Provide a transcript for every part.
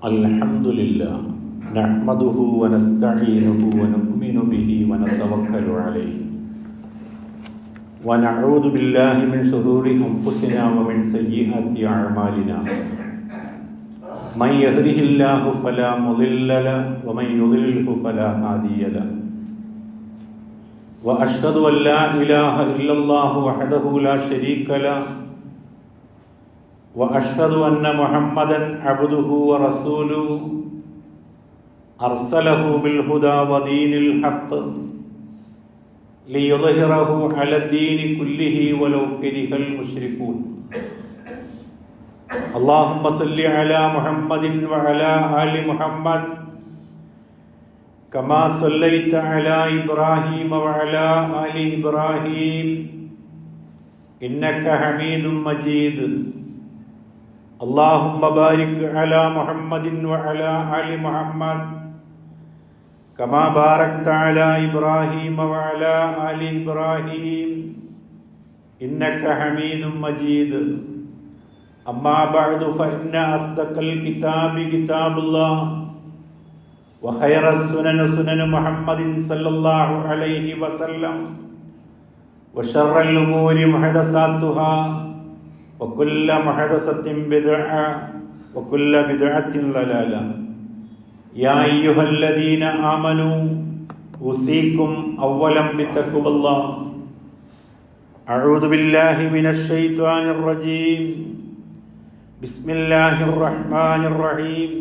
അൽഹംദുലില്ലാഹ് നഹ്മദുഹു വനസ്തഈനുഹു വനുഅ്മിനു ബിഹി വനതവക്കലു അലൈഹി വനഊദു ബില്ലാഹി മിൻ ശുറൂരി അൻഫുസിനാ വമിൻ സയ്യിആതി അഅ്മാലിനാ മൻ യഹ്ദിഹില്ലാഹു ഫലാ മുളില്ല ലഹു വമൻ യുളിൽഹു ഫലാ ഹാദിയ ലഹു വഅശ്ഹദു അൻ ലാ ഇലാഹ ഇല്ലല്ലാഹു വഹ്ദഹു ലാ ശരീക ലഹു وأشهد أن محمدًا عبده ورسوله أرسله بالهدى ودين الحق ليظهره على الدين كله ولو كره المشركون اللهم صل على محمد وعلى آل محمد كما صليت على إبراهيم وعلى آل إبراهيم إنك حميد مجيد اللهم بارك على محمد وعلى آل محمد كما باركت على إبراهيم وعلى آل إبراهيم إنك حميد مجيد أما بعد فإن أصدق الكتاب كتاب الله وخير السنن سنن محمد صلى الله عليه وسلم وشر الأمور محدثاتها وكل محدثة بدعة وكل بدعة ضلالة يا أيها الذين آمنوا أوصيكم أولا بتقوى الله أعوذ بالله من الشيطان الرجيم بسم الله الرحمن الرحيم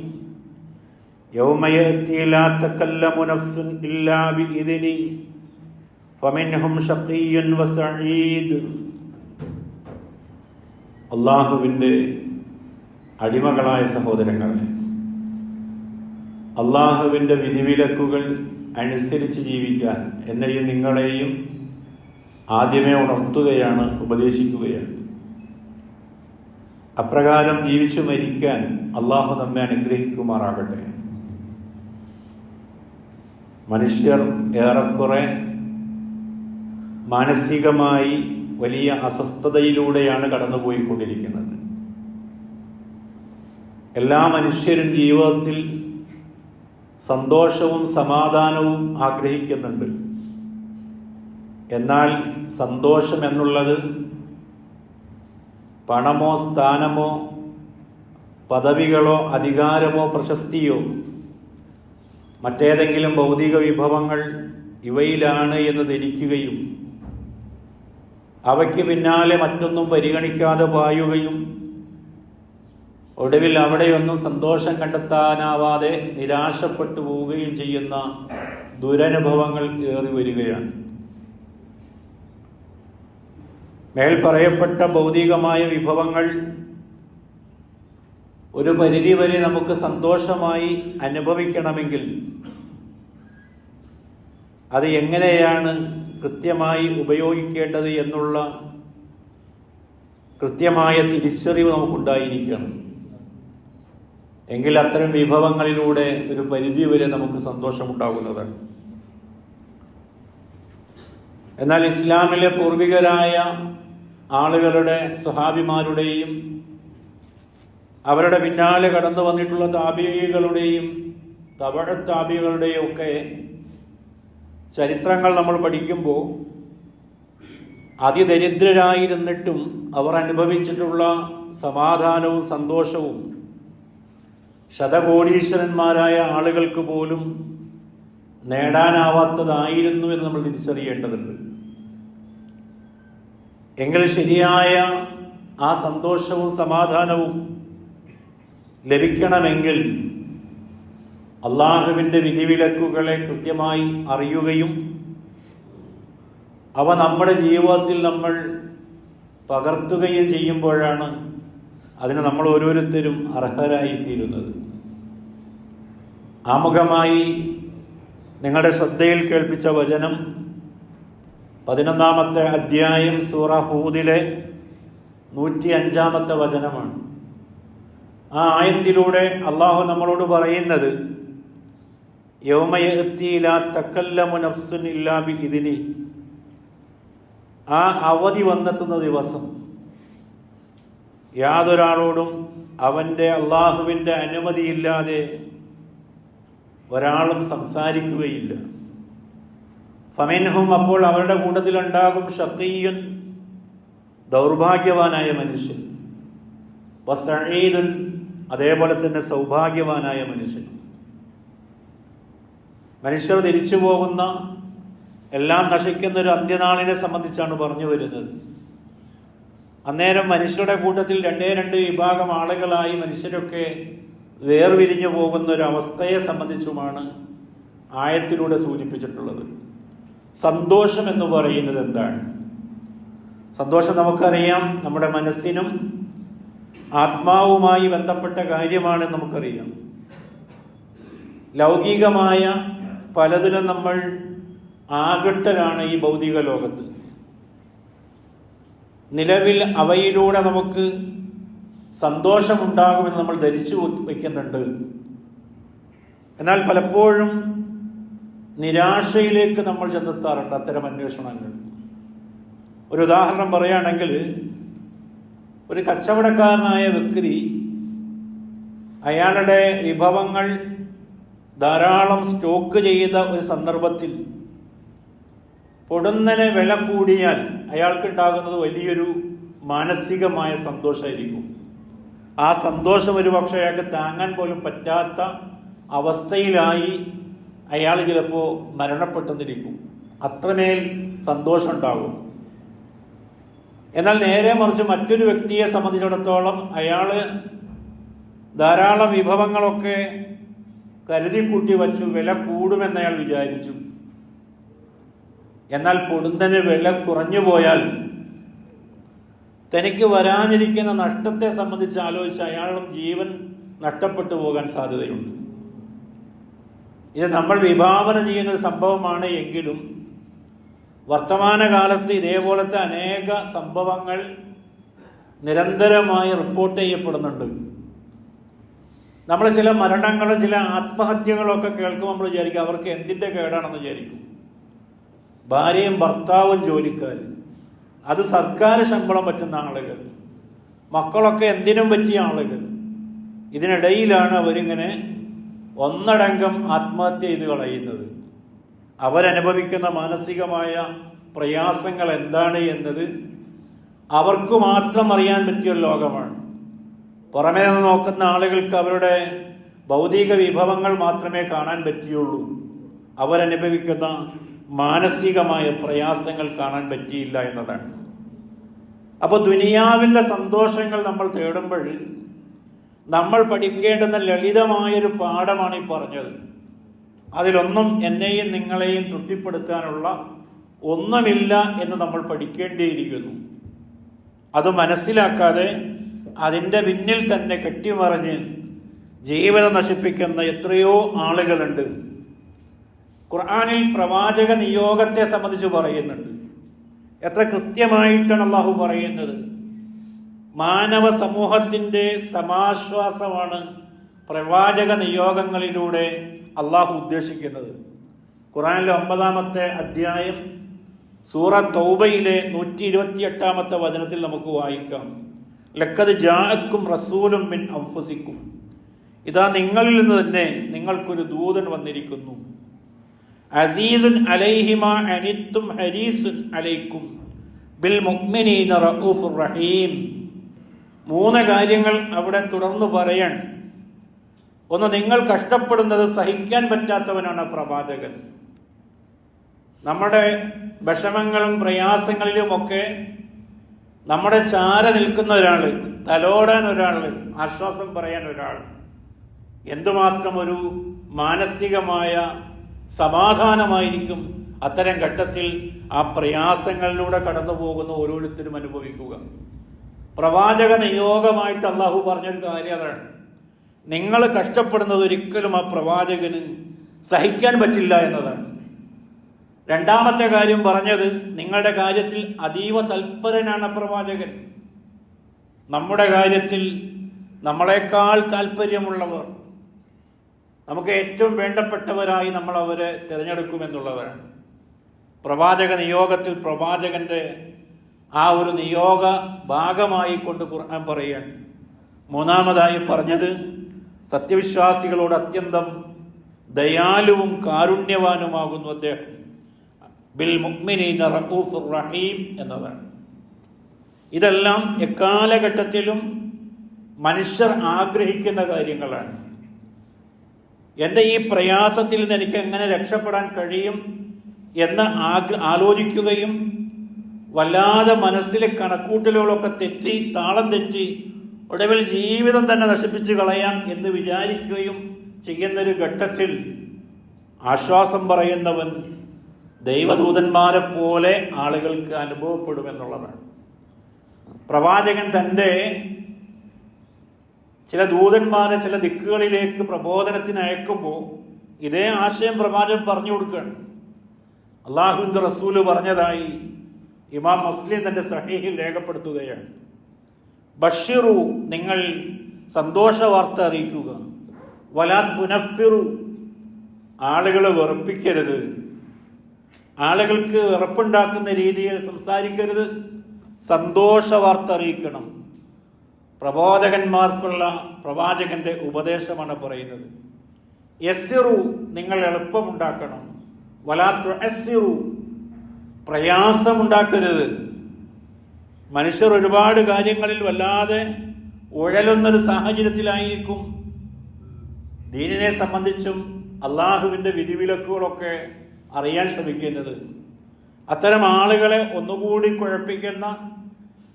يوم يأتي لا تكلم نفس إلا بإذنه فمنهم شقي وسعيد അള്ളാഹുവിൻ്റെ അടിമകളായ സഹോദരങ്ങളെ, അള്ളാഹുവിൻ്റെ വിധിവിലക്കുകൾ അനുസരിച്ച് ജീവിക്കാൻ എന്നെയും നിങ്ങളെയും ആദ്യമേ ഉണർത്തുകയാണ്, ഉപദേശിക്കുകയാണ്. അപ്രകാരം ജീവിച്ചു മരിക്കാൻ അള്ളാഹു നമ്മെ അനുഗ്രഹിക്കുമാറാകട്ടെ. മനുഷ്യർ ഏറെക്കുറെ മാനസികമായി വലിയ അസ്വസ്ഥതയിലൂടെയാണ് കടന്നുപോയിക്കൊണ്ടിരിക്കുന്നത്. എല്ലാ മനുഷ്യരും ജീവിതത്തിൽ സന്തോഷവും സമാധാനവും ആഗ്രഹിക്കുന്നുണ്ട്. എന്നാൽ സന്തോഷം എന്നുള്ളത് പണമോ സ്ഥാനമോ പദവികളോ അധികാരമോ പ്രശസ്തിയോ മറ്റേതെങ്കിലും ഭൗതിക വിഭവങ്ങൾ ഇവയിലാണ് എന്ന് ധരിക്കുകയും അവയ്ക്ക് പിന്നാലെ മറ്റൊന്നും പരിഗണിക്കാതെ പായുകയും ഒടുവിൽ അവിടെയൊന്നും സന്തോഷം കണ്ടെത്താനാവാതെ നിരാശപ്പെട്ടു പോവുകയും ചെയ്യുന്ന ദുരനുഭവങ്ങൾ ഏറി വരികയാണ്. മേൽ പറയപ്പെട്ട ഭൗതികമായ വിഭവങ്ങൾ ഒരു പരിധിവരെ നമുക്ക് സന്തോഷമായി അനുഭവിക്കണമെങ്കിൽ അത് എങ്ങനെയാണ് കൃത്യമായി ഉപയോഗിക്കേണ്ടത് എന്നുള്ള കൃത്യമായ തിരിച്ചറിവ് നമുക്കുണ്ടായിരിക്കണം. എങ്കിൽ അത്തരം വിഭവങ്ങളിലൂടെ ഒരു പരിധിവരെ നമുക്ക് സന്തോഷമുണ്ടാകുന്നതാണ്. എന്നാൽ ഇസ്ലാമിലെ പൂർവികരായ ആളുകളുടെ സ്വഹാബിമാരുടെയും അവരുടെ പിന്നാലെ കടന്നു വന്നിട്ടുള്ള താബിഈകളുടെയും തബഅ താബിഈകളുടെയും ഒക്കെ ചരിത്രങ്ങൾ നമ്മൾ പഠിക്കുമ്പോൾ അതിദരിദ്രരായിരുന്നിട്ടും അവർ അനുഭവിച്ചിട്ടുള്ള സമാധാനവും സന്തോഷവും ശതകോടീശ്വരന്മാരായ ആളുകൾക്ക് പോലും നേടാനാവാത്തതായിരുന്നു എന്ന് നമ്മൾ തിരിച്ചറിയേണ്ടതുണ്ട്. എങ്കിൽ ശരിയായ ആ സന്തോഷവും സമാധാനവും ലഭിക്കണമെങ്കിൽ അള്ളാഹുവിൻ്റെ വിധിവിലക്കുകളെ കൃത്യമായി അറിയുകയും അവ നമ്മുടെ ജീവിതത്തിൽ നമ്മൾ പകർത്തുകയും ചെയ്യുമ്പോഴാണ് അതിന് നമ്മൾ ഓരോരുത്തരും അർഹരായിത്തീരുന്നത്. ആമുഖമായി നിങ്ങളുടെ ശ്രദ്ധയിൽ കേൾപ്പിച്ച വചനം 11-ാമത്തെ അധ്യായം സൂറ ഹൂദിലെ 105-ാമത്തെ വചനമാണ്. ആ ആയത്തിലൂടെ അള്ളാഹു നമ്മളോട് പറയുന്നത് യൗമ യഅ്തി ലാ തകല്ലമു നഫ്സുൻ ഇല്ലാ ബിഇദ്നി, ആ അവധി വന്നെത്തുന്ന ദിവസം യാതൊരാളോടും അവൻ്റെ അള്ളാഹുവിൻ്റെ അനുമതിയില്ലാതെ ഒരാളും സംസാരിക്കുകയില്ല. ഫമിൻഹും, അപ്പോൾ അവരുടെ കൂട്ടത്തിലുണ്ടാകും ഷഖീയുൻ, ദൗർഭാഗ്യവാനായ മനുഷ്യൻ, വസഈദുൻ, അതേപോലെ തന്നെ സൗഭാഗ്യവാനായ മനുഷ്യൻ. മനുഷ്യർ തിരിച്ചു പോകുന്ന, എല്ലാം നശിക്കുന്ന ഒരു അന്ത്യനാളിനെ സംബന്ധിച്ചാണ് പറഞ്ഞു വരുന്നത്. അന്നേരം മനുഷ്യരുടെ കൂട്ടത്തിൽ രണ്ട് വിഭാഗം ആളുകളായി മനുഷ്യരൊക്കെ വേർപിരിഞ്ഞു പോകുന്ന ഒരു അവസ്ഥയെ സംബന്ധിച്ചുമാണ് ആയത്തിലൂടെ സൂചിപ്പിച്ചിട്ടുള്ളത്. സന്തോഷം എന്ന് പറയുന്നത് എന്താണ്? സന്തോഷം നമുക്കറിയാം, നമ്മുടെ മനസ്സിനും ആത്മാവുമായി ബന്ധപ്പെട്ട കാര്യമാണ് നമുക്കറിയാം. ലൗകികമായ പലതിലും നമ്മൾ ആകൃഷ്ടരാണ് ഈ ഭൗതിക ലോകത്ത്. നിലവിൽ അവയിലൂടെ നമുക്ക് സന്തോഷമുണ്ടാകുമെന്ന് നമ്മൾ ധരിച്ചു വയ്ക്കുന്നുണ്ട്. എന്നാൽ പലപ്പോഴും നിരാശയിലേക്ക് നമ്മൾ ചെന്നെത്താറുണ്ട് അത്തരം അന്വേഷണങ്ങൾ. ഒരു ഉദാഹരണം പറയുകയാണെങ്കിൽ, ഒരു കച്ചവടക്കാരനായ വ്യക്തി അയാളുടെ വിഭവങ്ങൾ ധാരാളം സ്റ്റോക്ക് ചെയ്ത ഒരു സന്ദർഭത്തിൽ പൊടുന്നനെ വില കൂടിയാൽ അയാൾക്കുണ്ടാകുന്നത് വലിയൊരു മാനസികമായ സന്തോഷമായിരിക്കും. ആ സന്തോഷം ഒരു പക്ഷേ അയാൾക്ക് താങ്ങാൻ പോലും പറ്റാത്ത അവസ്ഥയിലായി അയാൾ ചിലപ്പോൾ മരണപ്പെട്ടെന്നിരിക്കും. അത്രമേൽ സന്തോഷം ഉണ്ടാകും. എന്നാൽ നേരെ മറിച്ച് മറ്റൊരു വ്യക്തിയെ സംബന്ധിച്ചിടത്തോളം അയാൾ ധാരാളം വിഭവങ്ങളൊക്കെ കരുതി കൂട്ടി വച്ചു, വില കൂടുമെന്ന് അയാൾ വിചാരിച്ചു. എന്നാൽ പൊടുന്നനെ വില കുറഞ്ഞു പോയാൽ തനിക്ക് വരാനിരിക്കുന്ന നഷ്ടത്തെ സംബന്ധിച്ച് ആലോചിച്ച് അയാളും ജീവൻ നഷ്ടപ്പെട്ടു പോകാൻ സാധ്യതയുണ്ട്. ഇത് നമ്മൾ വിഭാവന ചെയ്യുന്നൊരു സംഭവമാണ് എങ്കിലും വർത്തമാനകാലത്ത് ഇതേപോലത്തെ അനേക സംഭവങ്ങൾ നിരന്തരമായി റിപ്പോർട്ട് ചെയ്യപ്പെടുന്നുണ്ട്. നമ്മൾ ചില മരണങ്ങളും ചില ആത്മഹത്യകളും ഒക്കെ കേൾക്കുമ്പോൾ നമ്മൾ വിചാരിക്കും അവർക്ക് എന്തിൻ്റെ കേടാണെന്ന് വിചാരിക്കും. ഭാര്യയും ഭർത്താവും ജോലിക്കാർ, അത് സർക്കാർ ശമ്പളം പറ്റുന്ന ആളുകൾ, മക്കളൊക്കെ എന്തിനും പറ്റിയ ആളുകൾ. ഇതിനിടയിലാണ് അവരിങ്ങനെ ഒന്നടങ്കം ആത്മഹത്യ ചെയ്ത് കളയുന്നത്. അവരനുഭവിക്കുന്ന മാനസികമായ പ്രയാസങ്ങൾ എന്താണ് എന്നത് അവർക്ക് മാത്രം അറിയാൻ പറ്റിയൊരു ലോകമാണ്. പുറമേ നിന്ന് നോക്കുന്ന ആളുകൾക്ക് അവരുടെ ഭൗതിക വിഭവങ്ങൾ മാത്രമേ കാണാൻ പറ്റിയുള്ളൂ. അവരനുഭവിക്കുന്ന മാനസികമായ പ്രയാസങ്ങൾ കാണാൻ പറ്റിയില്ല എന്നതാണ്. അപ്പോൾ ദുനിയാവിലെ സന്തോഷങ്ങൾ നമ്മൾ തേടുമ്പോൾ നമ്മൾ പഠിക്കേണ്ടുന്ന ലളിതമായൊരു പാഠമാണ് ഈ പറഞ്ഞത്. അതിലൊന്നും എന്നെയും നിങ്ങളെയും തൃപ്തിപ്പെടുത്താനുള്ള ഒന്നുമില്ല എന്ന് നമ്മൾ പഠിക്കേണ്ടിയിരിക്കുന്നു. അത് മനസ്സിലാക്കാതെ അതിൻ്റെ പിന്നിൽ തന്നെ കെട്ടിമറിഞ്ഞ് ജീവിതം നശിപ്പിക്കുന്ന എത്രയോ ആളുകളുണ്ട്. ഖുർആനിൽ പ്രവാചക നിയോഗത്തെ സംബന്ധിച്ച് പറയുന്നുണ്ട്. എത്ര കൃത്യമായിട്ടാണ് അള്ളാഹു പറയുന്നത്. മാനവ സമൂഹത്തിൻ്റെ സമാശ്വാസമാണ് പ്രവാചക നിയോഗങ്ങളിലൂടെ അള്ളാഹു ഉദ്ദേശിക്കുന്നത്. ഖുർആനിലെ 9-ാമത്തെ അധ്യായം സൂറ തൗബയിലെ 128-ാമത്തെ വചനത്തിൽ നമുക്ക് വായിക്കാം. ലഖദ് ജാഅക്കും റസൂലും മിൻ അൻഫുസിക്കും, ഇതാ നിങ്ങളിൽ നിന്ന് തന്നെ നിങ്ങൾക്കൊരു ദൂതൻ വന്നിരിക്കുന്നു. അസീസുൻ അലൈഹി മാ അനിത്തും ഹരീസുൻ അലൈക്കും ബിൽ മുഅ്മിനീന റഊഫുർ റഹീം. 3 കാര്യങ്ങൾ അവിടെ തുടർന്ന് പറയാൻ. ഒന്ന്, നിങ്ങൾ കഷ്ടപ്പെടുന്നത് സഹിക്കാൻ പറ്റാത്തവനാണ് പ്രവാചകൻ. നമ്മുടെ വിഷമങ്ങളും പ്രയാസങ്ങളിലുമൊക്കെ നമ്മുടെ ചാര നിൽക്കുന്ന ഒരാൾ, തലോടാൻ ഒരാൾ, ആശ്വാസം പറയാൻ ഒരാൾ, എന്തുമാത്രം ഒരു മാനസികമായ സമാധാനമായിരിക്കും അത്തരം ഘട്ടത്തിൽ ആ പ്രയാസങ്ങളിലൂടെ കടന്നു പോകുന്ന ഓരോരുത്തരും അനുഭവിക്കുക. പ്രവാചക നിയോഗമായിട്ട് അള്ളാഹു പറഞ്ഞൊരു കാര്യം അതാണ്. നിങ്ങൾ കഷ്ടപ്പെടുന്നത് ഒരിക്കലും ആ പ്രവാചകന് സഹിക്കാൻ പറ്റില്ല എന്നതാണ്. 2-ാമത്തെ കാര്യം പറഞ്ഞത്, നിങ്ങളുടെ കാര്യത്തിൽ അതീവ തൽപരനാണ് പ്രവാചകൻ. നമ്മുടെ കാര്യത്തിൽ നമ്മളെക്കാൾ താല്പര്യമുള്ളവർ, നമുക്ക് ഏറ്റവും വേണ്ടപ്പെട്ടവരായി നമ്മൾ അവരെ തിരഞ്ഞെടുക്കുമെന്നുള്ളതാണ്. പ്രവാചക നിയോഗത്തിൽ പ്രവാചകന്റെ ആ ഒരു നിയോഗ ഭാഗമായി കൊണ്ട് ഖുർആൻ പറയാൻ മൂന്നാമതായി പറഞ്ഞത് സത്യവിശ്വാസികളോട് അത്യന്തം ദയാലുവും കാരുണ്യവാനുമാകുന്നു അദ്ദേഹം. ബിൽ മുഅ്മിനീന റഊഫുർ റഹീം എന്നതാണ്. ഇതെല്ലാം എക്കാലഘട്ടത്തിലും മനുഷ്യർ ആഗ്രഹിക്കുന്ന കാര്യങ്ങളാണ്. എൻ്റെ ഈ പ്രയാസത്തിൽ നിന്ന് എനിക്ക് എങ്ങനെ രക്ഷപ്പെടാൻ കഴിയും എന്ന് ആലോചിക്കുകയും വല്ലാതെ മനസ്സിലെ കണക്കൂട്ടലുകളൊക്കെ തെറ്റി, താളം തെറ്റി, ഒടുവിൽ ജീവിതം തന്നെ നശിപ്പിച്ച് കളയാം എന്ന് വിചാരിക്കുകയും ചെയ്യുന്നൊരു ഘട്ടത്തിൽ ആശ്വാസം പറയുന്നവൻ ദൈവദൂതന്മാരെ പോലെ ആളുകൾക്ക് അനുഭവപ്പെടുമെന്നുള്ളതാണ്. പ്രവാചകൻ തൻ്റെ ചില ദൂതന്മാരെ ചില ദിക്കുകളിലേക്ക് പ്രബോധനത്തിന് അയക്കുമ്പോൾ ഇതേ ആശയം പ്രവാചകൻ പറഞ്ഞു കൊടുക്കുകയാണ്. അള്ളാഹുവിൻ്റെ റസൂല് പറഞ്ഞതായി ഇമാം മുസ്ലിം തൻ്റെ സഹീഹിൽ രേഖപ്പെടുത്തുകയാണ്. ബഷിറു, നിങ്ങൾ സന്തോഷ വാർത്ത അറിയിക്കുക. വലാ തുനഫിറു, ആളുകളെ വെറുപ്പിക്കരുത്, ആളുകൾക്ക് വെറുപ്പുണ്ടാക്കുന്ന രീതിയിൽ സംസാരിക്കരുത്, സന്തോഷ വാർത്ത അറിയിക്കണം. പ്രബോധകന്മാർക്കുള്ള പ്രവാചകന്റെ ഉപദേശമാണ് പറയുന്നത്. യസ്സിറു, നിങ്ങൾ എളുപ്പമുണ്ടാക്കണം. വലാ തുഅസ്സിറു, പ്രയാസമുണ്ടാക്കരുത്. മനുഷ്യർ ഒരുപാട് കാര്യങ്ങളിൽ വല്ലാതെ ഉഴലുന്നൊരു സാഹചര്യത്തിലായിരിക്കും ദീനിനെ സംബന്ധിച്ചും അള്ളാഹുവിൻ്റെ വിധിവിലക്കുകളൊക്കെ അറിയാൻ ശ്രമിക്കുന്നത്. അത്തരം ആളുകളെ ഒന്നുകൂടി കുഴപ്പിക്കുന്ന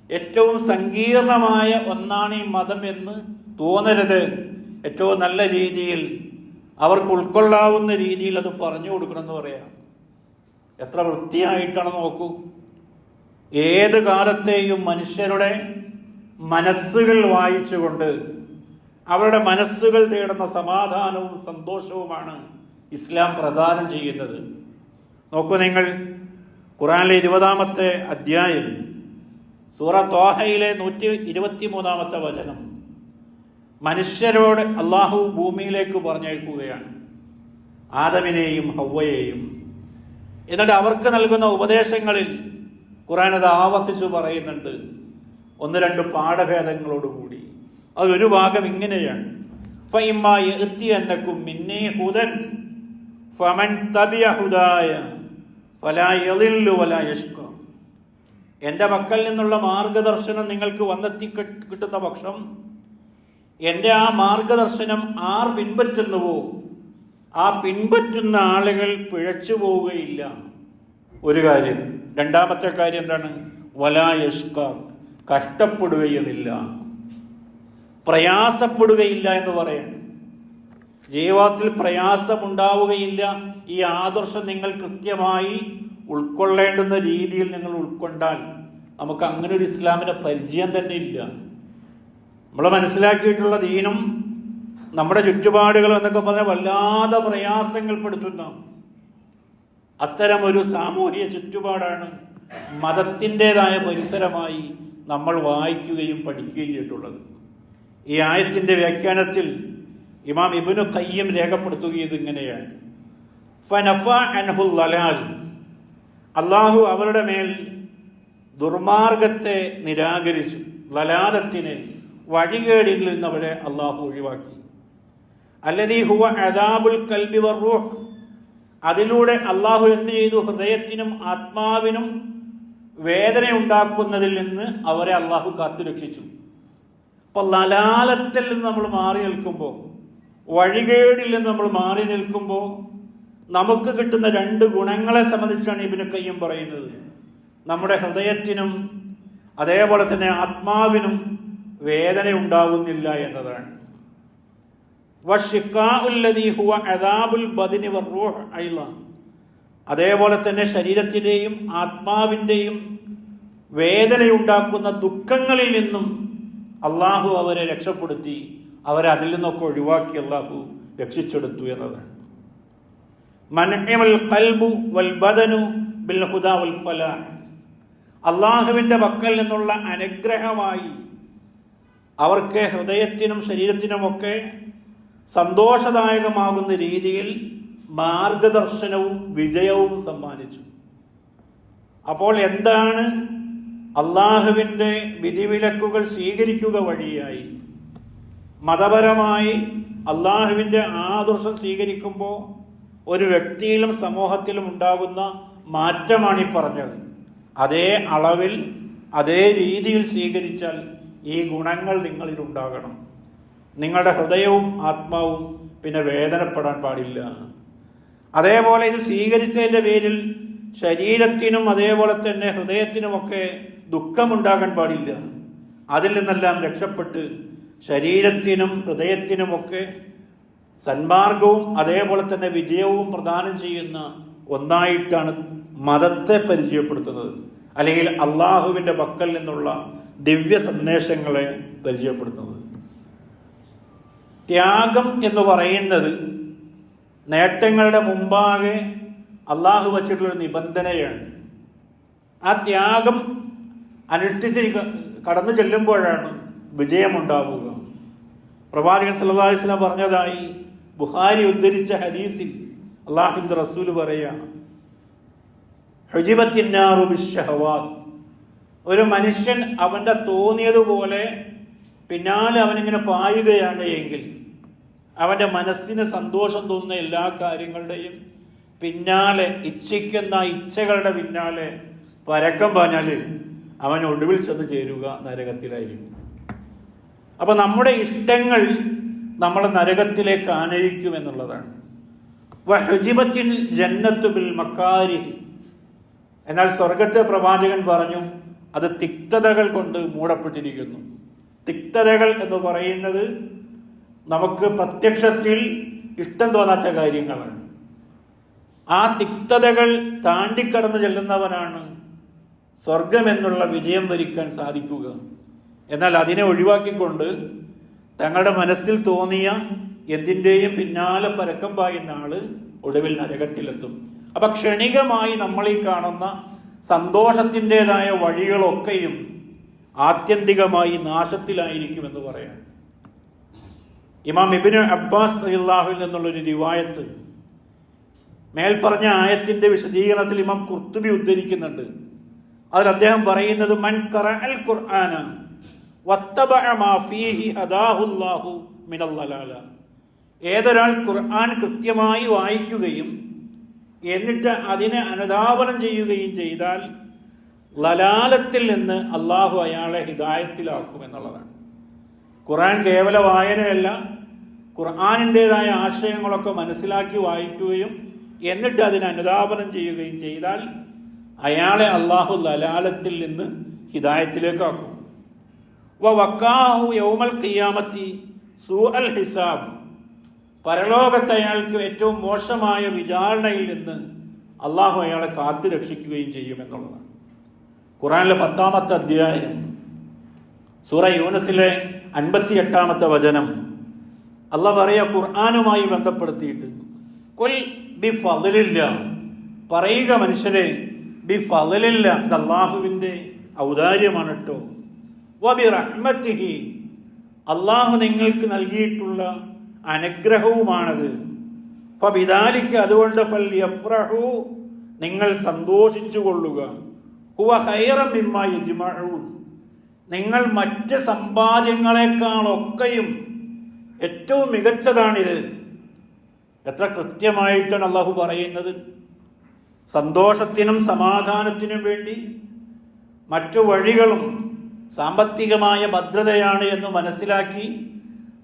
ഏറ്റവും സങ്കീർണമായ ഒന്നാണ് ഈ മതം എന്ന് തോന്നരുത്. ഏറ്റവും നല്ല രീതിയിൽ അവർക്ക് ഉൾക്കൊള്ളാവുന്ന രീതിയിൽ അത് പറഞ്ഞു കൊടുക്കണമെന്ന് പറയാം. എത്ര വൃത്തിയായിട്ടാണ് നോക്കൂ. ഏത് കാലത്തെയും മനുഷ്യരുടെ മനസ്സുകൾ വായിച്ചുകൊണ്ട് അവരുടെ മനസ്സുകൾ തേടുന്ന സമാധാനവും സന്തോഷവുമാണ് ഇസ്ലാം പ്രദാനം ചെയ്യുന്നത്. നോക്കൂ നിങ്ങൾ, ഖുർആനിലെ 20-ാമത്തെ അധ്യായം സൂറ ത്വാഹയിലെ 123-ാമത്തെ വചനം മനുഷ്യരോട് അള്ളാഹു ഭൂമിയിലേക്ക് പറഞ്ഞയക്കുകയാണ്, ആദമിനെയും ഹവ്വയെയും. എന്നിട്ട് അവർക്ക് നൽകുന്ന ഉപദേശങ്ങളിൽ ഖുർആൻ അത് ആവർത്തിച്ചു പറയുന്നുണ്ട്, 1-2 പാഠഭേദങ്ങളോടുകൂടി. അതൊരു ഭാഗം ഇങ്ങനെയാണ്: ഫഇമ്മാ യഅ്തിയന്നകും മിന്നീ ഹുദൻ ഫമൻ തബിഅ ഹുദായ ഫലാ യളില്ലു വലാ യഷ്ഖ. എൻ്റെ പക്കൽ നിന്നുള്ള മാർഗദർശനം നിങ്ങൾക്ക് വന്നെത്തി കിട്ടുന്ന പക്ഷം എൻ്റെ ആ മാർഗദർശനം ആർ പിൻപറ്റുന്നുവോ ആ പിൻപറ്റുന്ന ആളുകൾ പിഴച്ചു പോവുകയില്ല. ഒരു കാര്യം. രണ്ടാമത്തെ കാര്യം എന്താണ്? വലാ യഷ്ഖ, കഷ്ടപ്പെടുകയുമില്ല, പ്രയാസപ്പെടുകയില്ല എന്ന് പറയണം. ജീവിതത്തിൽ പ്രയാസമുണ്ടാവുകയില്ല. ഈ ആദർശം നിങ്ങൾ കൃത്യമായി ഉൾക്കൊള്ളേണ്ടുന്ന രീതിയിൽ നിങ്ങൾ ഉൾക്കൊണ്ടാൽ നമുക്ക് അങ്ങനെ ഒരു ഇസ്ലാമിൻ്റെ പരിചയം തന്നെ ഇല്ല. നമ്മൾ മനസ്സിലാക്കിയിട്ടുള്ള ദീനും നമ്മുടെ ചുറ്റുപാടുകളും എന്നൊക്കെ പറഞ്ഞാൽ വല്ലാതെ പ്രയാസങ്ങൾ പെടുത്തുന്ന അത്തരം ഒരു സാമൂഹിക ചുറ്റുപാടാണ് മതത്തിൻ്റെതായ പരിസരമായി നമ്മൾ വായിക്കുകയും പഠിക്കുകയും ചെയ്തിട്ടുള്ളത്. ഈ ആയത്തിൻ്റെ വ്യാഖ്യാനത്തിൽ ഇമാം ഇബ്നു ഖയ്യിം രേഖപ്പെടുത്തുകയത് ഇങ്ങനെയാണ്: ഫനഫ അൻഹുൽ ലലാൽ, അള്ളാഹു അവരുടെ മേൽ ദുർമാർഗത്തെ നിരാകരിച്ചു, ലലാലത്തിനെ, വഴികേടിൽ നിന്ന് അവരെ അള്ളാഹു ഒഴിവാക്കി. അല്ലദീ ഹുവ അദാബുൽ ഖൽബി വറൂഹ്, അതിലൂടെ അള്ളാഹു എന്ത് ചെയ്തു? ഹൃദയത്തിനും ആത്മാവിനും വേദന ഉണ്ടാക്കുന്നതിൽ നിന്ന് അവരെ അള്ളാഹു കാത്തുരക്ഷിച്ചു. അപ്പോൾ ലലാലത്തിൽ നിന്ന് നമ്മൾ മാറി നിൽക്കുമ്പോൾ, വഴികേടിൽ നിന്ന് നമ്മൾ മാറി നിൽക്കുമ്പോൾ നമുക്ക് കിട്ടുന്ന 2 ഗുണങ്ങളെ സംബന്ധിച്ചാണ് ഇബ്നു ഖയ്യിം പറയുന്നത്. നമ്മുടെ ഹൃദയത്തിനും അതേപോലെ തന്നെ ആത്മാവിനും വേദന ഉണ്ടാകുന്നില്ല എന്നതാണ്. വശിഖാഉല്ലദീ ഹുവ അദാബുൽ ബദനി വറൂഹ് അയ്ള, അതേപോലെ തന്നെ ശരീരത്തിൻ്റെയും ആത്മാവിൻ്റെയും വേദനയുണ്ടാക്കുന്ന ദുഃഖങ്ങളിൽ നിന്നും അള്ളാഹു അവരെ രക്ഷപ്പെടുത്തി, അവരെ അതിൽ നിന്നൊക്കെ ഒഴിവാക്കി അള്ളാഹു രക്ഷിച്ചെടുത്തു എന്നതാണ്. മൻഇമൽ ഖൽബു വൽ ബദനു ബിൽ ഹുദാ വൽ ഫലാഹ്, അള്ളാഹുവിൻ്റെ പക്കൽ നിന്നുള്ള അനുഗ്രഹമായി അവർക്ക് ഹൃദയത്തിനും ശരീരത്തിനുമൊക്കെ സന്തോഷദായകമാകുന്ന രീതിയിൽ മാർഗദർശനവും വിജയവും സമ്മാനിച്ചു. അപ്പോൾ എന്താണ് അള്ളാഹുവിൻ്റെ വിധിവിലക്കുകൾ സ്വീകരിക്കുക വഴിയായി മതപരമായി അള്ളാഹുവിൻ്റെ ആദർശം സ്വീകരിക്കുമ്പോൾ ഒരു വ്യക്തിയിലും സമൂഹത്തിലും ഉണ്ടാകുന്ന മാറ്റമാണ് ഈ പറഞ്ഞത്. അതേ അളവിൽ അതേ രീതിയിൽ സ്വീകരിച്ചാൽ ഈ ഗുണങ്ങൾ നിങ്ങളിൽ ഉണ്ടാകണം. നിങ്ങളുടെ ഹൃദയവും ആത്മാവും പിന്നെ വേദനപ്പെടാൻ പാടില്ല. അതേപോലെ ഇത് സ്വീകരിച്ചതിൻ്റെ പേരിൽ ശരീരത്തിനും അതേപോലെ തന്നെ ഹൃദയത്തിനുമൊക്കെ ദുഃഖമുണ്ടാകാൻ പാടില്ല. അതിൽ നിന്നെല്ലാം രക്ഷപ്പെട്ട് ശരീരത്തിനും ഹൃദയത്തിനുമൊക്കെ സന്മാർഗവും അതേപോലെ തന്നെ വിജയവും പ്രദാനം ചെയ്യുന്ന ഒന്നായിട്ടാണ് മതത്തെ പരിചയപ്പെടുത്തുന്നത്, അല്ലെങ്കിൽ അള്ളാഹുവിൻ്റെ പക്കൽ നിന്നുള്ള ദിവ്യ സന്ദേശങ്ങളെ പരിചയപ്പെടുത്തുന്നത്. ത്യാഗം എന്ന് പറയുന്നത് നേട്ടങ്ങളുടെ മുമ്പാകെ അള്ളാഹു വച്ചിട്ടുള്ളൊരു നിബന്ധനയാണ്. ആ ത്യാഗം അനുഷ്ഠിച്ച് കടന്നു ചെല്ലുമ്പോഴാണ് വിജയമുണ്ടാവുക. പ്രവാചകൻ സല്ലല്ലാഹു അലൈഹി വസല്ലം പറഞ്ഞതായി ബുഖാരി ഉദ്ധരിച്ച ഹദീസിൽ അള്ളാഹുവിൻ്റെ റസൂൽ പറയുകയാണ്, ഹുജിബത്തിന്നാറു ബിശ്ശഹവാത്ത്. ഒരു മനുഷ്യൻ അവൻ്റെ തോന്നിയതുപോലെ പിന്നാലെ അവനിങ്ങനെ പായുകയാണ് എങ്കിൽ, അവൻ്റെ മനസ്സിന് സന്തോഷം തോന്നുന്ന എല്ലാ കാര്യങ്ങളുടെയും പിന്നാലെ ഇച്ഛിക്കുന്ന ഇച്ഛകളുടെ പിന്നാലെ പരക്കം പാഞ്ഞാൽ അവൻ ഒടുവിൽ ചെന്ന് ചേരുക നരകത്തിലായിരിക്കും. അപ്പൊ നമ്മുടെ ഇഷ്ടങ്ങൾ നമ്മളെ നരകത്തിലേക്ക് ആനയിക്കുമെന്നുള്ളതാണ്. വഹുജിബത്തിൽ ജന്നത്തു ബിൽ മക്കാരിഹ്. എന്നാൽ സ്വർഗത്തെ പ്രവാചകൻ പറഞ്ഞു അത് തിക്തതകൾ കൊണ്ട് മൂടപ്പെട്ടിരിക്കുന്നു. തിക്തതകൾ എന്ന് പറയുന്നത് നമുക്ക് പ്രത്യക്ഷത്തിൽ ഇഷ്ടം തോന്നാത്ത കാര്യങ്ങളാണ്. ആ തിക്തതകൾ താണ്ടിക്കടന്നു ചെല്ലുന്നവനാണ് സ്വർഗമെന്നുള്ള വിജയം വരിക്കാൻ സാധിക്കുക. എന്നാൽ അതിനെ ഒഴിവാക്കിക്കൊണ്ട് തങ്ങളുടെ മനസ്സിൽ തോന്നിയ എന്തിൻ്റെയും പിന്നാലെ പരക്കം പായുന്ന ആള് ഒടുവിൽ നരകത്തിലെത്തും. അപ്പൊ ക്ഷണികമായി നമ്മൾ ഈ കാണുന്ന സന്തോഷത്തിൻ്റെതായ വഴികളൊക്കെയും ആത്യന്തികമായി നാശത്തിലായിരിക്കുമെന്ന് പറയാം. ഇമാം ഇബ്നു അബ്ബാസ് റളിയല്ലാഹു അൻഹു എന്നുള്ളൊരു റിവായത്ത് മേൽപ്പറഞ്ഞ ആയത്തിന്റെ വിശദീകരണത്തിൽ ഇമാം ഖുർത്തുബി ഉദ്ധരിക്കുന്നുണ്ട്. അതിൽ അദ്ദേഹം പറയുന്നത്, മൻ ഖറഅൽ ഖുർആന വത്തബഅ മാ ഫീഹി ഹദാഹുല്ലാഹു മിനൽ ളലാല. ഏതൊരാൾ ഖുർആൻ കൃത്യമായി വായിക്കുകയും എന്നിട്ട് അതിനെ അനുധാവനം ചെയ്യുകയും ചെയ്താൽ ലലാലത്തിൽ നിന്ന് അള്ളാഹു അയാളെ ഹിദായത്തിലാക്കും എന്നുള്ളതാണ്. ഖുർആൻ കേവല വായനയല്ല, ഖുർആനിൻ്റെതായ ആശയങ്ങളൊക്കെ മനസ്സിലാക്കി വായിക്കുകയും എന്നിട്ട് അതിനെ അനുധാവനം ചെയ്യുകയും ചെയ്താൽ അയാളെ അള്ളാഹു ലലാലത്തിൽ നിന്ന് ഹിദായത്തിലേക്കാക്കും. വക്കാഹു യൗമൽ ഖിയാമത്തി സൂഅൽ ഹിസാബ്. പരലോകത്ത് അയാൾക്ക് ഏറ്റവും മോശമായ വിചാരണയിൽ നിന്ന് അള്ളാഹു അയാളെ കാത്തു രക്ഷിക്കുകയും ചെയ്യുമെന്നുള്ളതാണ്. ഖുർആനിലെ 10-ാമത്തെ അധ്യായം സൂറ യൂനസിലെ 58-ാമത്തെ വചനം അള്ളാഹ് പറയാ ഖുർആനുമായി ബന്ധപ്പെടുത്തിയിട്ട്, ഖുൽ ബി ഫളില്ല. പറയുക മനുഷ്യരെ, ബി ഫളില്ല, ഇത് അള്ളാഹുവിൻ്റെ ഔദാര്യമാണ് കേട്ടോ. വബി റഹ്മത്തിഹി, അള്ളാഹു നിങ്ങൾക്ക് നൽകിയിട്ടുള്ള അനുഗ്രഹവുമാണത്. ഫബിദാലിക, അതുകൊണ്ട് ഫൽയഫ്റഹു, നിങ്ങൾ സന്തോഷിച്ചു കൊള്ളുക. ഹുവ ഖൈറൻ മിമ്മാ യജ്മഊൻ, നിങ്ങൾ മറ്റ് സമ്പാദ്യങ്ങളെക്കാളൊക്കെയും ഏറ്റവും മികച്ചതാണിത്. എത്ര കൃത്യമായിട്ടാണ് അള്ളാഹു പറയുന്നത്. സന്തോഷത്തിനും സമാധാനത്തിനും വേണ്ടി മറ്റു വഴികളും സാമ്പത്തികമായ ഭദ്രതയാണ് എന്ന് മനസ്സിലാക്കി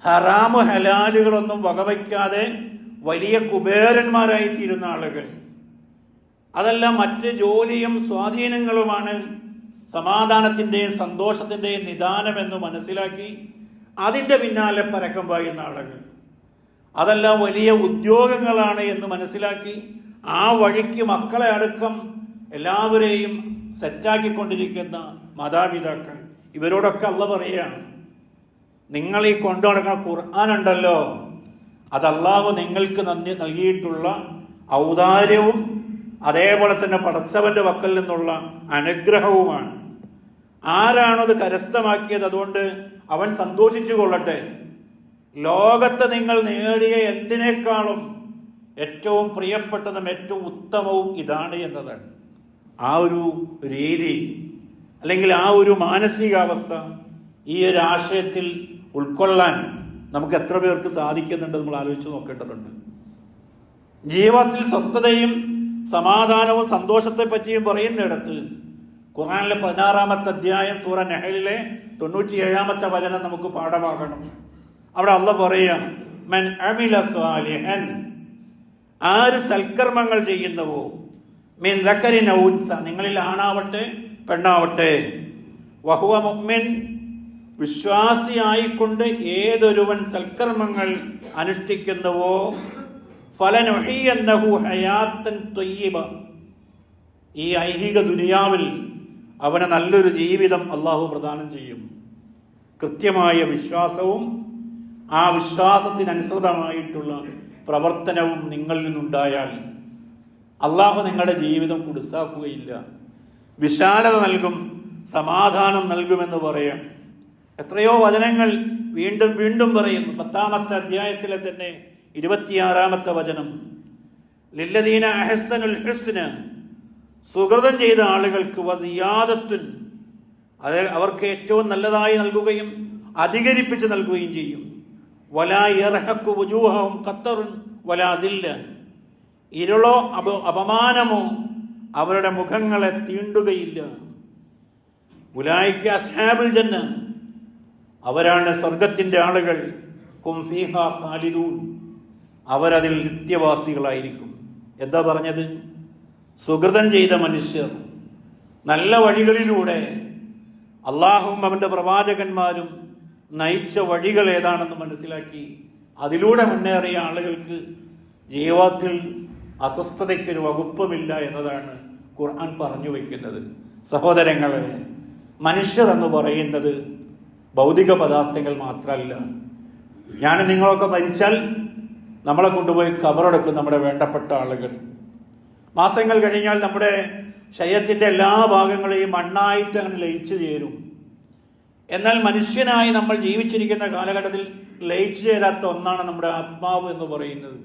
ഹറാമു ഹലാലുകളൊന്നും വകവയ്ക്കാതെ വലിയ കുബേരന്മാരായിത്തീരുന്ന ആളുകൾ, അതെല്ലാം മറ്റ് ജോലിയും സ്വാധീനങ്ങളുമാണ് സമാധാനത്തിൻ്റെയും സന്തോഷത്തിൻ്റെയും നിദാനമെന്ന് മനസ്സിലാക്കി അതിൻ്റെ പിന്നാലെ പരക്കം പായുന്ന ആളുകൾ, അതെല്ലാം വലിയ ഉദ്യോഗങ്ങളാണ് എന്ന് മനസ്സിലാക്കി ആ വഴിക്ക് മക്കളെ അടക്കം എല്ലാവരെയും സെറ്റാക്കിക്കൊണ്ടിരിക്കുന്ന മാതാപിതാക്കൾ, ഇവരോടൊക്കെ അള്ളാഹ് പറയുകയാണ്, നിങ്ങൾ ഈ കൊണ്ടു നടക്കുന്ന ഖുർആൻ ഉണ്ടല്ലോ, അത് അള്ളാഹു നിങ്ങൾക്ക് നൽകിയിട്ടുള്ള ഔദാര്യവും അതേപോലെ തന്നെ പടച്ചവന്റെ പക്കൽ നിന്നുള്ള അനുഗ്രഹവുമാണ്. ആരാണത് കരസ്ഥമാക്കിയത്, അതുകൊണ്ട് അവൻ സന്തോഷിച്ചു കൊള്ളട്ടെ. ലോകത്ത് നിങ്ങൾ നേടിയ എന്തിനേക്കാളും ഏറ്റവും പ്രിയപ്പെട്ടതും ഏറ്റവും ഉത്തമവും ഇതാണ് എന്നതാണ്. ആ ഒരു രീതി അല്ലെങ്കിൽ ആ ഒരു മാനസികാവസ്ഥ ഈ ഒരു ആശയത്തിൽ ഉൾക്കൊള്ളാൻ നമുക്ക് എത്ര പേർക്ക് സാധിക്കുന്നുണ്ട് നമ്മൾ ആലോചിച്ച് നോക്കേണ്ടതുണ്ട്. ജീവിതത്തിൽ സ്വസ്ഥതയും സമാധാനവും സന്തോഷത്തെ പറ്റിയും പറയുന്നിടത്ത് ഖുർആനിലെ 16-ാമത്തെ അധ്യായം സൂറ നഹലിലെ 97-ാമത്തെ വചനം നമുക്ക് പാഠമാകണം. അവിടെ അല്ലാഹ് പറയാ, മൻ അമില സ്വാലിഹൻ, ആര് സൽക്കർമ്മങ്ങൾ ചെയ്യുന്നവോ, മിൻ ദക്കരിൻ ഔ ഉൻസ, നിങ്ങളിൽ ആണാവട്ടെ പെണ്ണാവട്ടെ, വഹുവ മുഅ്മിൻ, വിശ്വാസിയായിക്കൊണ്ട് ഏതൊരുവൻ സൽക്കർമ്മങ്ങൾ അനുഷ്ഠിക്കുന്നുവോ, ഫലനുഹിയന്നഹു ഹയാത്തൻ ത്വയ്യിബ, ഈ ഐഹിക ദുനിയാവിൽ അവന് നല്ലൊരു ജീവിതം അള്ളാഹു പ്രദാനം ചെയ്യും. കൃത്യമായ വിശ്വാസവും ആ വിശ്വാസത്തിനനുസൃതമായിട്ടുള്ള പ്രവർത്തനവും നിങ്ങളിൽ നിന്നുണ്ടായാൽ അള്ളാഹു നിങ്ങളുടെ ജീവിതം കുടുസാക്കുകയില്ല, വിശാലത നൽകും, സമാധാനം നൽകുമെന്ന് പറയാം. എത്രയോ വചനങ്ങൾ വീണ്ടും വീണ്ടും പറയുന്നു. 10-ാമത്തെ അധ്യായത്തിലെ തന്നെ 26-ാമത്തെ വചനം, ലില്ലദീന അഹ്സനുൽ ഹുസ്ന, സുകൃതം ചെയ്ത ആളുകൾക്ക് വസിയാദത്തുൻ, അതായത് അവർക്ക് ഏറ്റവും നല്ലതായി നൽകുകയും അധികരിപ്പിച്ച് നൽകുകയും ചെയ്യും. വലാ യർഹഖു വുജൂഹഹും ഖത്തറുൻ വലാ ദില്ല, ഇരുളോ അപമാനമോ അവരുടെ മുഖങ്ങളെ തീണ്ടുകയില്ല. ഉലൈക അസ്ഹാബുൽ ജന്ന, അവരാണ് സ്വർഗത്തിന്റെ ആളുകൾ. ഹും ഫീഹാ ഖാലിദൂൻ, അവരതിൽ നിത്യവാസികളായിരിക്കും. എന്താ പറഞ്ഞത്? സുകൃതം ചെയ്ത മനുഷ്യർ നല്ല വഴികളിലൂടെ അള്ളാഹുവും അവൻ്റെ പ്രവാചകന്മാരും നയിച്ച വഴികൾ ഏതാണെന്ന് മനസ്സിലാക്കി അതിലൂടെ മുന്നേറിയ ആളുകൾക്ക് ജീവിതത്തിൽ അസ്വസ്ഥതയ്ക്കൊരു വകുപ്പുമില്ല എന്നതാണ് ഖുർആൻ പറഞ്ഞു വയ്ക്കുന്നത്. സഹോദരങ്ങളെ, മനുഷ്യർ എന്ന് പറയുന്നത് ഭൗതിക പദാർത്ഥങ്ങൾ മാത്രമല്ല. ഞാൻ നിങ്ങളൊക്കെ മരിച്ചാൽ നമ്മളെ കൊണ്ടുപോയി ഖബറടക്കും നമ്മുടെ വേണ്ടപ്പെട്ട ആളുകൾ. മാസങ്ങൾ കഴിഞ്ഞാൽ നമ്മുടെ ശരീരത്തിൻ്റെ എല്ലാ ഭാഗങ്ങളെയും മണ്ണായിട്ട് അങ്ങനെ ലയിച്ചു ചേരും. എന്നാൽ മനുഷ്യനായി നമ്മൾ ജീവിച്ചിരിക്കുന്ന കാലഘട്ടത്തിൽ ലയിച്ചു ചേരാത്ത ഒന്നാണ് നമ്മുടെ ആത്മാവ് എന്ന് പറയുന്നത്.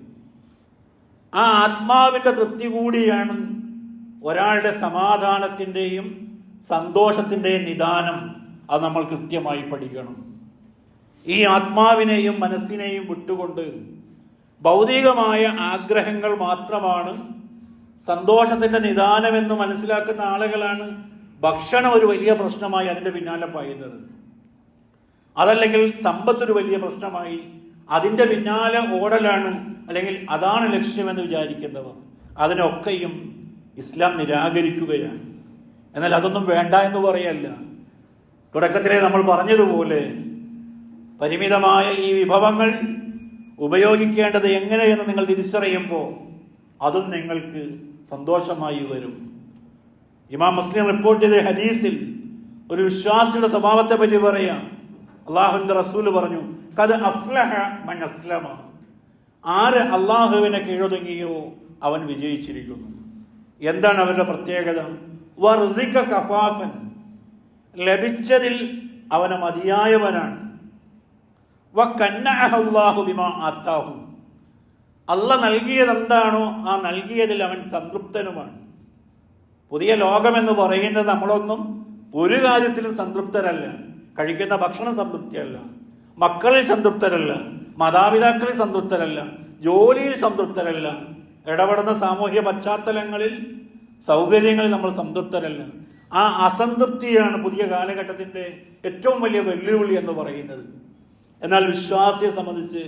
ആ ആത്മാവിൻ്റെ തൃപ്തി കൂടിയാണ് ഒരാളുടെ സമാധാനത്തിൻ്റെയും സന്തോഷത്തിൻ്റെയും നിദാനം. അത് നമ്മൾ കൃത്യമായി പഠിക്കണം. ഈ ആത്മാവിനെയും മനസ്സിനെയും വിട്ടുകൊണ്ട് ഭൗതികമായ ആഗ്രഹങ്ങൾ മാത്രമാണ് സന്തോഷത്തിൻ്റെ നിദാനമെന്ന് മനസ്സിലാക്കുന്ന ആളുകളാണ് ഭക്ഷണം ഒരു വലിയ പ്രശ്നമായി അതിൻ്റെ പിന്നാലെ പായുന്നത്. അതല്ലെങ്കിൽ സമ്പത്തൊരു വലിയ പ്രശ്നമായി അതിൻ്റെ പിന്നാലെ ഓടലാണ്, അല്ലെങ്കിൽ അതാണ് ലക്ഷ്യമെന്ന് വിചാരിക്കുന്നവർ. അതിനൊക്കെയും ഇസ്ലാം നിരാകരിക്കുകയാണ്. എന്നാൽ അതൊന്നും വേണ്ട എന്ന് പറയല്ല. തുടക്കത്തിലെ നമ്മൾ പറഞ്ഞതുപോലെ പരിമിതമായ ഈ വിഭവങ്ങൾ ഉപയോഗിക്കേണ്ടത് എങ്ങനെയെന്ന് നിങ്ങൾ തിരിച്ചറിയുമ്പോൾ അതും നിങ്ങൾക്ക് സന്തോഷമായി വരും. ഇമാം മുസ്ലിം റിപ്പോർട്ട് ചെയ്ത ഹദീസിൽ ഒരു വിശ്വാസിയുടെ സ്വഭാവത്തെ പറ്റി പറയാം. അള്ളാഹുവിൻ്റെ റസൂല് പറഞ്ഞു, ഖദ് അഫ്ലഹ മൻ അസ്ലമ, ആര് അള്ളാഹുവിനെ കീഴൊതുങ്ങിയോ അവൻ വിജയിച്ചിരിക്കുന്നു. എന്താണ് അവരുടെ പ്രത്യേകത? വറുസിക കഫാഫൻ, ലഭിച്ചതിൽ അവന് മതിയായവനാണ്. വകന്നഅഹു ബിമാ ആതാഹു, അല്ലാഹ് നൽകിയതെന്താണോ ആ നൽകിയതിൽ അവൻ സംതൃപ്തനുമാണ്. പുതിയ ലോകമെന്ന് പറയുന്നത് നമ്മളൊന്നും ഒരു കാര്യത്തിലും സംതൃപ്തരല്ല. കഴിക്കുന്ന ഭക്ഷണം സംതൃപ്തിയല്ല, മക്കളിൽ സംതൃപ്തരല്ല, മാതാപിതാക്കളിൽ സംതൃപ്തരല്ല, ജോലിയിൽ സംതൃപ്തരല്ല, ഇടപെടുന്ന സാമൂഹ്യ പശ്ചാത്തലങ്ങളിൽ സൗകര്യങ്ങളിൽ നമ്മൾ സംതൃപ്തരല്ല. ആ അസംതൃപ്തിയാണ് പുതിയ കാലഘട്ടത്തിൻ്റെ ഏറ്റവും വലിയ വെല്ലുവിളി എന്ന് പറയുന്നത്. എന്നാൽ വിശ്വാസിയെ സംബന്ധിച്ച്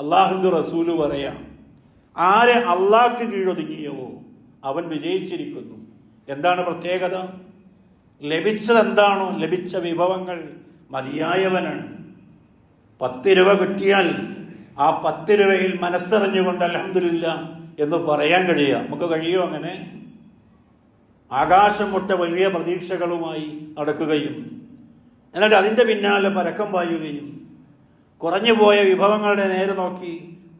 അള്ളാഹുവിൻ്റെ റസൂല് പറയാം, ആരെ അള്ളാഹ്ക്ക് കീഴൊതുങ്ങിയോ അവൻ വിജയിച്ചിരിക്കുന്നു. എന്താണ് പ്രത്യേകത? ലഭിച്ചതെന്താണോ, ലഭിച്ച വിഭവങ്ങൾ മതിയായവനാണ്. 10 രൂപ കിട്ടിയാൽ ആ 10 രൂപയിൽ മനസ്സറിഞ്ഞുകൊണ്ട് അൽഹംദുലില്ലാ എന്ന് പറയാൻ കഴിയുക. നമുക്ക് കഴിയുമോ അങ്ങനെ? ആകാശം മുട്ട വലിയ പ്രതീക്ഷകളുമായി നടക്കുകയും എന്നിട്ട് അതിൻ്റെ പിന്നാലെ പരക്കം പായുകയും കുറഞ്ഞുപോയ വിഭവങ്ങളുടെ നേരെ നോക്കി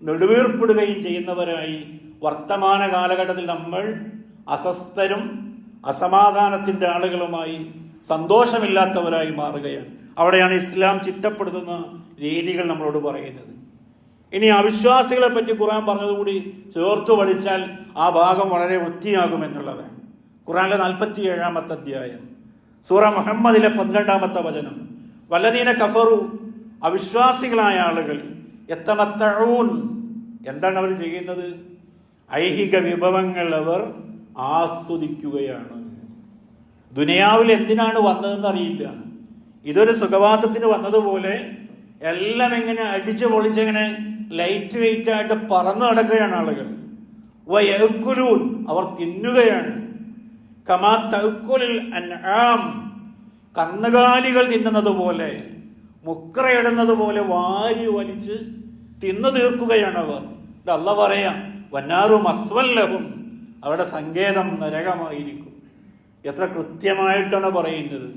നെടുവീർപ്പിടുകയും ചെയ്യുന്നവരായി വർത്തമാന കാലഘട്ടത്തിൽ നമ്മൾ അസ്വസ്ഥരും അസമാധാനത്തിൻ്റെ ആളുകളുമായി സന്തോഷമില്ലാത്തവരായി മാറുകയാണ്. അവിടെയാണ് ഇസ്ലാം ചിട്ടപ്പെടുത്തുന്ന രീതികൾ നമ്മളോട് പറയുന്നത്. ഇനി അവിശ്വാസികളെ പറ്റി ഖുർആൻ പറഞ്ഞതുകൂടി ചേർത്തു പഠിച്ചാൽ ആ ഭാഗം വളരെ വൃത്തിയാകുമെന്നുള്ളതാണ്. ഖുർആനിലെ 47-ാമത്തെ അധ്യായം സൂറ മുഹമ്മദിലെ 12-ാമത്തെ വചനം, വല്ലദീന കഫറു, അവിശ്വാസികളായ ആളുകൾ, യതമത്തഊൻ, എന്താണ് അവർ ചെയ്യുന്നത്? ഐഹിക വിഭവങ്ങൾ അവർ ആസ്വദിക്കുകയാണ്. ദുനിയാവിൽ എന്തിനാണ് വന്നതെന്ന് അറിയില്ല. ഇതൊരു സുഖവാസത്തിന് വന്നതുപോലെ എല്ലാം ഇങ്ങനെ അടിച്ചു പൊളിച്ചെങ്ങനെ ലൈറ്റ് വെയിറ്റ് ആയിട്ട് പറന്നു നടക്കുകയാണ് ആളുകൾ. വയഅ്കുലൂൻ, അവർ തിന്നുകയാണ്. കമാ തഅ്കുലുൽ അൻആം, കന്നുകാലികൾ തിന്നുന്നത് പോലെ, മുക്രയിടുന്നത് പോലെ വാരി വലിച്ച് തിന്നു തീർക്കുകയാണ് അവർ. അല്ലാഹ് പറയാം, വന്നാറു മസ്വൽ ലഹും, അവരുടെ സങ്കേതം നരകമായിരിക്കും. എത്ര കൃത്യമായിട്ടാണ് പറയുന്നത്.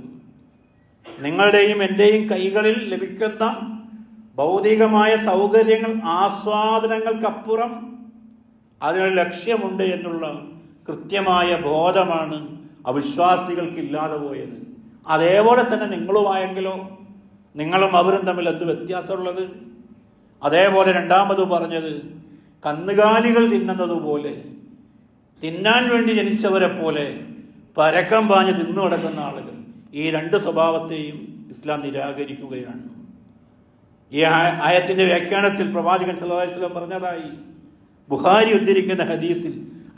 നിങ്ങളുടെയും എൻ്റെയും കൈകളിൽ ലഭിക്കുന്ന ഭൗതികമായ സൗകര്യങ്ങൾ, ആസ്വാദനങ്ങൾക്കപ്പുറം അതിനൊരു ലക്ഷ്യമുണ്ട് എന്നുള്ള കൃത്യമായ ബോധമാണ് അവിശ്വാസികൾക്കില്ലാതെ പോയത്. അതേപോലെ തന്നെ നിങ്ങളുമായെങ്കിലോ, നിങ്ങളും അവരും തമ്മിൽ എന്ത് വ്യത്യാസമുള്ളത്? അതേപോലെ രണ്ടാമത് പറഞ്ഞത്, കന്നുകാലികൾ തിന്നുന്നത് പോലെ, തിന്നാൻ വേണ്ടി ജനിച്ചവരെ പോലെ പരക്കം പാഞ്ഞ് തിന്നു കിടക്കുന്ന ആളുകൾ. ഈ രണ്ട് സ്വഭാവത്തെയും ഇസ്ലാം നിരാകരിക്കുകയാണ്. ഈ ആയത്തിന്റെ വ്യാഖ്യാനത്തിൽ പ്രവാചകൻ സല്ലല്ലാഹു അലൈഹി വസല്ലം പറഞ്ഞതായി ബുഖാരി ഉദ്ധരിക്കുന്ന ഹദീസിൽ,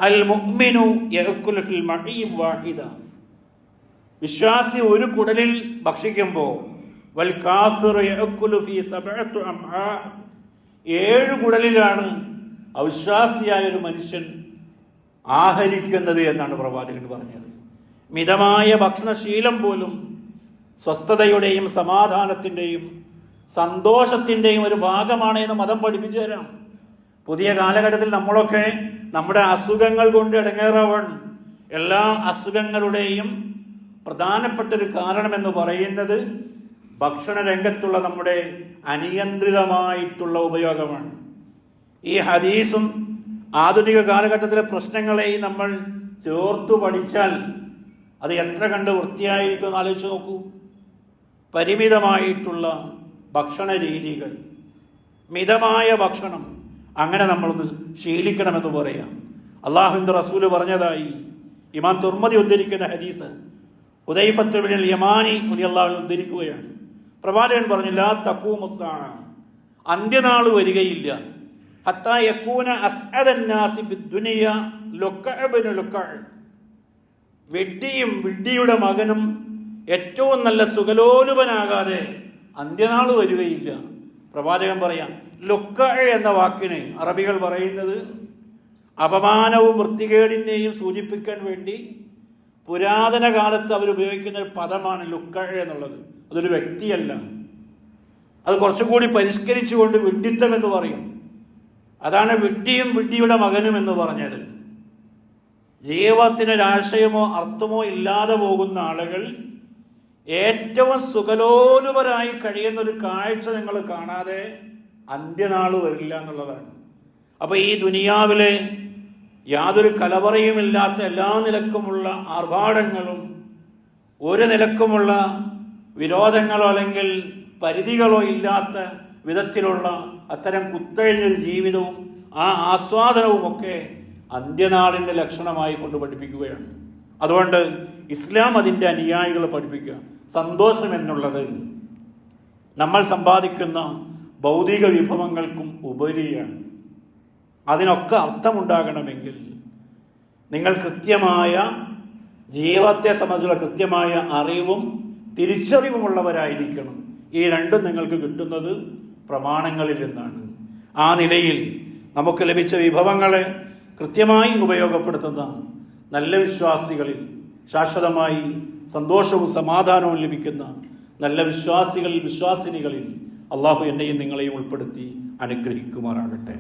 അൽ മുഅ്മിനു യഅകുലു ഫിൽ മഈം വാഹിദ, വിശ്വാസി ഒരു കുടലിൽ ഭക്ഷിക്കുമ്പോൾ, വൽ കാഫിറു യഅകുലു ഫീ സബഅത്തി അംആ, 7 കുടലിലാണ് അവിശ്വാസിയായ ഒരു മനുഷ്യൻ ആഹരിക്കുന്നത് എന്നാണ് പ്രവാചകൻ പറഞ്ഞത്. മിതമായ ഭക്ഷണശീലം പോലും സ്വസ്ഥതയുടെയും സമാധാനത്തിൻ്റെയും സന്തോഷത്തിൻ്റെയും ഒരു ഭാഗമാണ് എന്ന് മതം പഠിപ്പിച്ചു തരാം. പുതിയ കാലഘട്ടത്തിൽ നമ്മളൊക്കെ നമ്മുടെ അസുഖങ്ങൾ കൊണ്ട് ഇടങ്ങേറാവണം. എല്ലാ അസുഖങ്ങളുടെയും പ്രധാനപ്പെട്ട ഒരു കാരണമെന്ന് പറയുന്നത് ഭക്ഷണ രംഗത്തുള്ള നമ്മുടെ അനിയന്ത്രിതമായിട്ടുള്ള ഉപയോഗമാണ്. ഈ ഹദീസും ആധുനിക കാലഘട്ടത്തിലെ പ്രശ്നങ്ങളെയും നമ്മൾ ചേർത്തു പഠിച്ചാൽ അത് എത്ര കണ്ട് വൃത്തിയായിരിക്കും എന്ന് ആലോചിച്ച് നോക്കൂ. പരിമിതമായിട്ടുള്ള ഭക്ഷണ രീതികൾ, മിതമായ ഭക്ഷണം, അങ്ങനെ നമ്മളൊന്ന് ശീലിക്കണമെന്ന് പറയാം. അള്ളാഹുവിൻ്റെ റസൂല് പറഞ്ഞതായി ഇമാം തുർമദി ഉദ്ധരിക്കുന്ന ഹദീസ് ഹുദൈഫത്ത് ഇബ്നുൽ യമാനി റളിയല്ലാഹു അൻഹു ഉദ്ധരിക്കുകയാണ്. പ്രവാചകൻ പറഞ്ഞു, ലാ തഖൂമുസ്സാഅ, അന്ത്യനാൾ വരികയില്ല, ഹത്താ യകൂന അസ്അദൻ നാസി ബിദ്ദുനിയ ലുക്അ ഇബ്നു ലുക്അ, വെഡ്ഡിയും വിഡ്ഡിയുടെ മകനും ഏറ്റവും നല്ല സുഖലോലുപനാകാതെ അന്ത്യനാൾ വരികയില്ല. പ്രവാചകൻ പറയാം, ലുക്ക എന്ന വാക്കിന് അറബികൾ പറയുന്നത് അപമാനവും വൃത്തികേടിനെയും സൂചിപ്പിക്കാൻ വേണ്ടി പുരാതന കാലത്ത് അവർ ഉപയോഗിക്കുന്ന ഒരു പദമാണ് ലുക്ക എന്നുള്ളത്. അതൊരു വ്യക്തിയല്ല. അത് കുറച്ചുകൂടി പരിഷ്കരിച്ചുകൊണ്ട് വിഡ്ഢിത്തം എന്ന് പറയും. അതാണ് വിഡ്ഢിയും വിഡ്ഢിയുടെ മകനും എന്ന് പറഞ്ഞത്. ജീവിതത്തിനൊരാശയമോ അർത്ഥമോ ഇല്ലാതെ പോകുന്ന ആളുകൾ ഏറ്റവും സുഖലോലുപരായി കഴിയുന്ന ഒരു കാഴ്ച നിങ്ങൾ കാണാതെ അന്ത്യനാൾ വരില്ല എന്നുള്ളതാണ്. അപ്പൊ ഈ ദുനിയാവിലെ യാതൊരു കലവറയുമില്ലാത്ത എല്ലാ നിലക്കുമുള്ള ആർഭാടങ്ങളും ഒരു നിലക്കുമുള്ള വിരോധങ്ങളോ അല്ലെങ്കിൽ പരിധികളോ ഇല്ലാത്ത വിധത്തിലുള്ള അത്തരം കുത്തഴിഞ്ഞൊരു ജീവിതവും ആ ആസ്വാദനവുമൊക്കെ അന്ത്യനാളിൻ്റെ ലക്ഷണമായി കൊണ്ട് പഠിപ്പിക്കുകയാണ്. അതുകൊണ്ട് ഇസ്ലാം അതിൻ്റെ അനുയായികളെ പഠിപ്പിക്കുക, സന്തോഷം എന്നുള്ളത് നമ്മൾ സമ്പാദിക്കുന്ന ഭൗതിക വിഭവങ്ങൾക്കും ഉപരിയാണ്. അതിനൊക്കെ അർത്ഥമുണ്ടാകണമെങ്കിൽ നിങ്ങൾ കൃത്യമായ ജീവിതത്തെ സംബന്ധിച്ചുള്ള കൃത്യമായ അറിവും തിരിച്ചറിവുമുള്ളവരായിരിക്കണം. ഈ രണ്ടും നിങ്ങൾക്ക് കിട്ടുന്നത് പ്രമാണങ്ങളിൽ നിന്നാണ്. ആ നിലയിൽ നമുക്ക് ലഭിച്ച വിഭവങ്ങളെ കൃത്യമായി ഉപയോഗപ്പെടുത്തുന്ന നല്ല വിശ്വാസികളിൽ, ശാശ്വതമായി സന്തോഷവും സമാധാനവും ലഭിക്കുന്ന നല്ല വിശ്വാസികളിൽ, വിശ്വാസിനികളിൽ അള്ളാഹു എന്നെയും നിങ്ങളെയും ഉൾപ്പെടുത്തി അനുഗ്രഹിക്കുമാറാകട്ടെ.